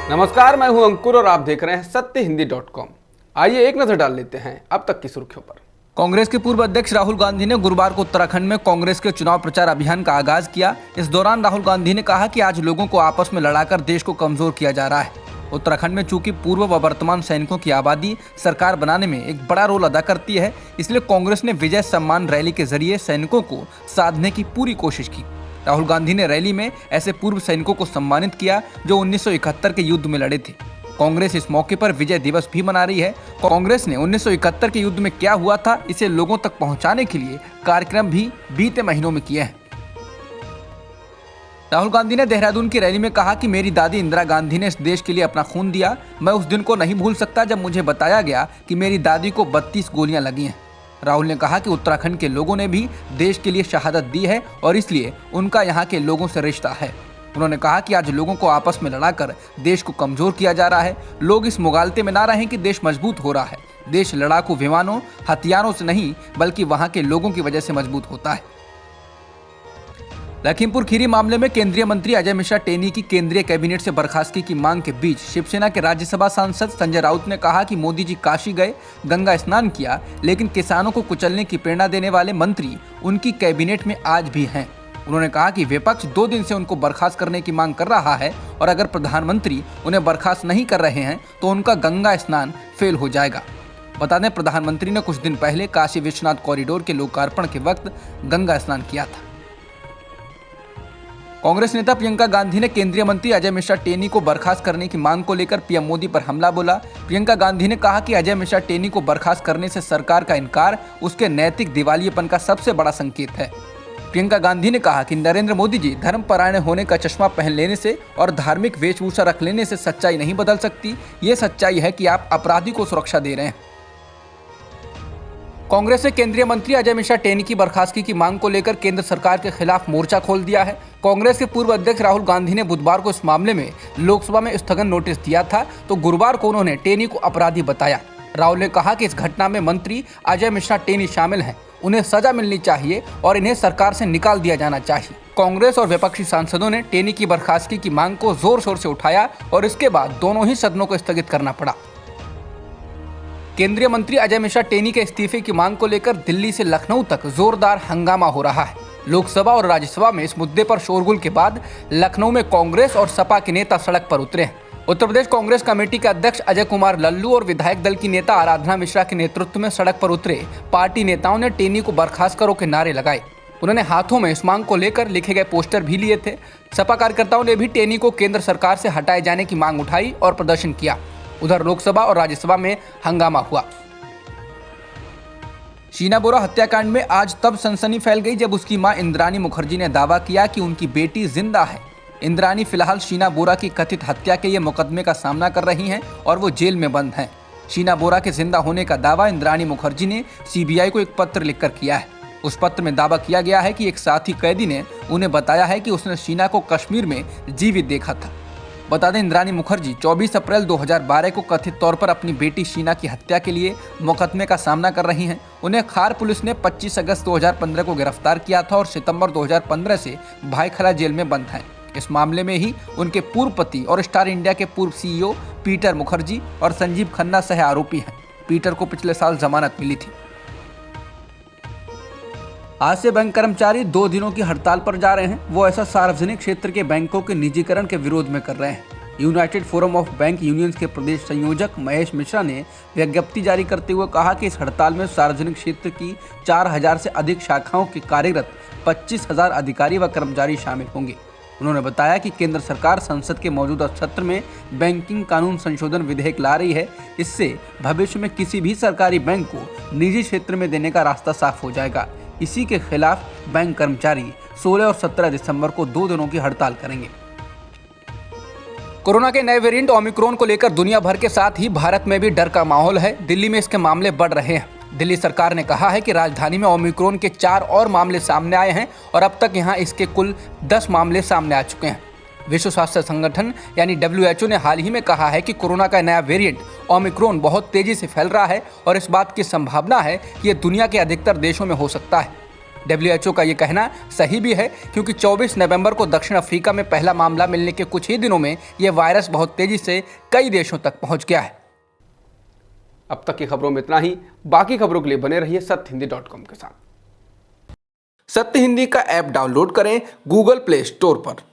नमस्कार, मैं हूं अंकुर और आप देख रहे हैं सत्यहिंदी.com। आइए एक नजर डाल लेते हैं अब तक की सुर्खियों पर। कांग्रेस के पूर्व अध्यक्ष राहुल गांधी ने गुरुवार को उत्तराखंड में कांग्रेस के चुनाव प्रचार अभियान का आगाज किया। इस दौरान राहुल गांधी ने कहा कि आज लोगों को आपस में लड़ाकर देश को कमजोर किया जा रहा है। उत्तराखंड में चूंकि पूर्व व वर्तमान सैनिकों की आबादी सरकार बनाने में एक बड़ा रोल अदा करती है, इसलिए कांग्रेस ने विजय सम्मान रैली के जरिए सैनिकों को साधने की पूरी कोशिश की। राहुल गांधी ने रैली में ऐसे पूर्व सैनिकों को सम्मानित किया जो 1971 के युद्ध में लड़े थे। कांग्रेस इस मौके पर विजय दिवस भी मना रही है। कांग्रेस ने 1971 के युद्ध में क्या हुआ था इसे लोगों तक पहुंचाने के लिए कार्यक्रम भी बीते महीनों में किए हैं। राहुल गांधी ने देहरादून की रैली में कहा कि मेरी दादी इंदिरा गांधी ने इस देश के लिए अपना खून दिया। मैं उस दिन को नहीं भूल सकता जब मुझे बताया गया कि मेरी दादी को 32 गोलियां लगी हैं। राहुल ने कहा कि उत्तराखंड के लोगों ने भी देश के लिए शहादत दी है और इसलिए उनका यहाँ के लोगों से रिश्ता है। उन्होंने कहा कि आज लोगों को आपस में लड़ाकर देश को कमजोर किया जा रहा है। लोग इस मुगालते में ना रहें कि देश मजबूत हो रहा है। देश लड़ाकू विमानों, हथियारों से नहीं बल्कि वहाँ के लोगों की वजह से मजबूत होता है। लखीमपुर खीरी मामले में केंद्रीय मंत्री अजय मिश्रा टेनी की केंद्रीय कैबिनेट से बर्खास्तगी की मांग के बीच शिवसेना के राज्यसभा सांसद संजय राउत ने कहा कि मोदी जी काशी गए, गंगा स्नान किया, लेकिन किसानों को कुचलने की प्रेरणा देने वाले मंत्री उनकी कैबिनेट में आज भी हैं। उन्होंने कहा कि विपक्ष 2 दिन से उनको बर्खास्त करने की मांग कर रहा है और अगर प्रधानमंत्री उन्हें बर्खास्त नहीं कर रहे हैं तो उनका गंगा स्नान फेल हो जाएगा। बता दें, प्रधानमंत्री ने कुछ दिन पहले काशी विश्वनाथ कॉरिडोर के लोकार्पण के वक्त गंगा स्नान किया था। कांग्रेस नेता प्रियंका गांधी ने केंद्रीय मंत्री अजय मिश्रा टेनी को बर्खास्त करने की मांग को लेकर पीएम मोदी पर हमला बोला। प्रियंका गांधी ने कहा कि अजय मिश्रा टेनी को बर्खास्त करने से सरकार का इनकार उसके नैतिक दिवालियेपन का सबसे बड़ा संकेत है। प्रियंका गांधी ने कहा कि नरेंद्र मोदी जी धर्मपरायण होने का चश्मा पहन लेने से और धार्मिक वेशभूषा रख लेने से सच्चाई नहीं बदल सकती। ये सच्चाई है कि आप अपराधी को सुरक्षा दे रहे हैं। कांग्रेस ने केंद्रीय मंत्री अजय मिश्रा टेनी की बर्खास्तगी की मांग को लेकर केंद्र सरकार के खिलाफ मोर्चा खोल दिया है। कांग्रेस के पूर्व अध्यक्ष राहुल गांधी ने बुधवार को इस मामले में लोकसभा में स्थगन नोटिस दिया था, तो गुरुवार को उन्होंने टेनी को अपराधी बताया। राहुल ने कहा कि इस घटना में मंत्री अजय मिश्रा टेनी शामिल हैं, उन्हें सजा मिलनी चाहिए और इन्हें सरकार से निकाल दिया जाना चाहिए। कांग्रेस और विपक्षी सांसदों ने टेनी की बर्खास्तगी की मांग को जोर शोर से उठाया और इसके बाद दोनों ही सदनों को स्थगित करना पड़ा। केंद्रीय मंत्री अजय मिश्रा टेनी के इस्तीफे की मांग को लेकर दिल्ली से लखनऊ तक जोरदार हंगामा हो रहा है। लोकसभा और राज्यसभा में इस मुद्दे पर शोरगुल के बाद लखनऊ में कांग्रेस और सपा के नेता सड़क पर उतरे हैं। उत्तर प्रदेश कांग्रेस कमेटी के अध्यक्ष अजय कुमार लल्लू और विधायक दल की नेता आराधना मिश्रा के नेतृत्व में सड़क पर उतरे पार्टी नेताओं ने टेनी को बर्खास्त करो के नारे लगाए। उन्होंने हाथों में इस मांग को लेकर लिखे गए पोस्टर भी लिए थे। सपा कार्यकर्ताओं ने भी टेनी को केंद्र सरकार से हटाए जाने की मांग उठाई और प्रदर्शन किया। उधर लोकसभा और राज्यसभा में हंगामा हुआ। शीना बोरा हत्याकांड में आज तब सनसनी फैल गई जब उसकी मां इंद्राणी मुखर्जी ने दावा किया कि उनकी बेटी जिंदा है। इंद्राणी फिलहाल शीना बोरा की कथित हत्या के ये मुकदमे का सामना कर रही हैं और वो जेल में बंद हैं। शीना बोरा के जिंदा होने का दावा इंद्राणी मुखर्जी ने सीबीआई को एक पत्र लिखकर किया है। उस पत्र में दावा किया गया है कि एक साथी कैदी ने उन्हें बताया है कि उसने शीना को कश्मीर में जीवित देखा था। बता दें, इंद्राणी मुखर्जी 24 अप्रैल 2012 को कथित तौर पर अपनी बेटी शीना की हत्या के लिए मुकदमे का सामना कर रही हैं। उन्हें खार पुलिस ने 25 अगस्त 2015 को गिरफ्तार किया था और सितंबर 2015 से भाईखला जेल में बंद हैं। इस मामले में ही उनके पूर्व पति और स्टार इंडिया के पूर्व सीईओ पीटर मुखर्जी और संजीव खन्ना सह आरोपी हैं। पीटर को पिछले साल जमानत मिली थी। आज से बैंक कर्मचारी 2 दिनों की हड़ताल पर जा रहे हैं। वो ऐसा सार्वजनिक क्षेत्र के बैंकों के निजीकरण के विरोध में कर रहे हैं। United forum of bank unions के प्रदेश संयोजक महेश मिश्रा ने विज्ञप्ति जारी करते हुए कहा कि इस हड़ताल में सार्वजनिक क्षेत्र की 4000 से अधिक शाखाओं के कार्यरत 25,000 अधिकारी व कर्मचारी शामिल होंगे। उन्होंने बताया कि केंद्र सरकार संसद के मौजूदा सत्र में बैंकिंग कानून संशोधन विधेयक ला रही है। इससे भविष्य में किसी भी सरकारी बैंक को निजी क्षेत्र में देने का रास्ता साफ हो जाएगा। इसी के खिलाफ बैंक कर्मचारी 16 और 17 दिसंबर को 2 दिनों की हड़ताल करेंगे। कोरोना के नए वेरिएंट ओमिक्रॉन को लेकर दुनिया भर के साथ ही भारत में भी डर का माहौल है। दिल्ली में इसके मामले बढ़ रहे हैं। दिल्ली सरकार ने कहा है कि राजधानी में ओमिक्रॉन के 4 और मामले सामने आए हैं और अब तक यहां इसके कुल 10 मामले सामने आ चुके हैं। विश्व स्वास्थ्य संगठन यानी WHO ने हाल ही में कहा है कि कोरोना का नया वेरिएंट ओमिक्रॉन बहुत तेजी से फैल रहा है और इस बात की संभावना है कि यह दुनिया के अधिकतर देशों में हो सकता है। WHO का ये कहना सही भी है, क्योंकि 24 नवंबर को दक्षिण अफ्रीका में पहला मामला मिलने के कुछ ही दिनों में ये वायरस बहुत तेजी से कई देशों तक पहुंच गया है। अब तक की खबरों में इतना ही। बाकी खबरों के लिए बने रहिए सत्यहिंदी.com के साथ। सत्य हिंदी का ऐप डाउनलोड करें गूगल प्ले स्टोर पर।